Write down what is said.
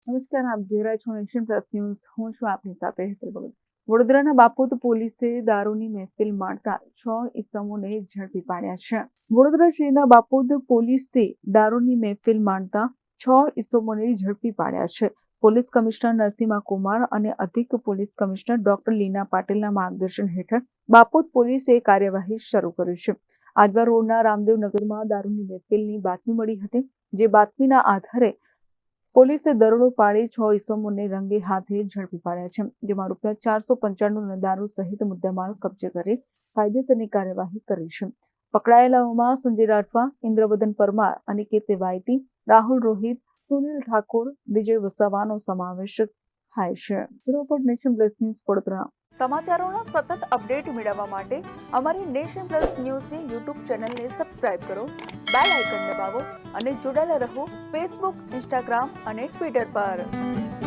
નમસ્કાર, આપ જોઈ રહ્યા છો નેશન પ્લસ ન્યૂઝ. હું છું આપની સાથે હેતલ ભગત. વડોદરાના બાપોદ પોલીસે દારૂની મહેફિલ માણતા 6 ઇસમોને ઝડપી પાડ્યા છે. વડોદરા શહેરના બાપોદ પોલીસે દારૂની મહેફિલ માણતા 6 ઇસમોને ઝડપી પાડ્યા છે. પોલીસ કમિશનર નરસિંહા કુમાર અને અધિક પોલીસ કમિશનર ડોક્ટર લીના પાટીલના માર્ગદર્શન હેઠળ બાપોદ પોલીસે કાર્યવાહી શરૂ કરી છે. આજવા રોડના રામદેવનગરમાં દારૂની મહેફિલની બાતમી મળી હતી, જે બાતમીના આધારે પોલીસે દરોડો પાડી 6 ઇસમોને રંગે હાથે ઝડપી પાડ્યા છે, જેમાં ₹495 દારૂ સહિત મુદ્દામાલ કબજે કરી કાયદેસરની કાર્યવાહી કરી છે. પકડાયેલાઓમાં સંજય રાઠવા, ઇન્દ્રવદન પરમાર, અનિકેત વાયટી, રાહુલ રોહિત, સુનિલ ઠાકોર, વિજય વસાવાનો સમાવેશ થાય છે. Report nation plus news Vadodara. સમાચારોના સતત અપડેટ મેળવવા માટે અમારી નેશન પ્લસ ન્યૂઝની યુટ્યુબ ચેનલને સબસ્ક્રાઇબ કરો, બેલ આઇકન દબાવો અને જોડાયેલા રહો ફેસબુક, ઇન્સ્ટાગ્રામ અને ટ્વિટર પર.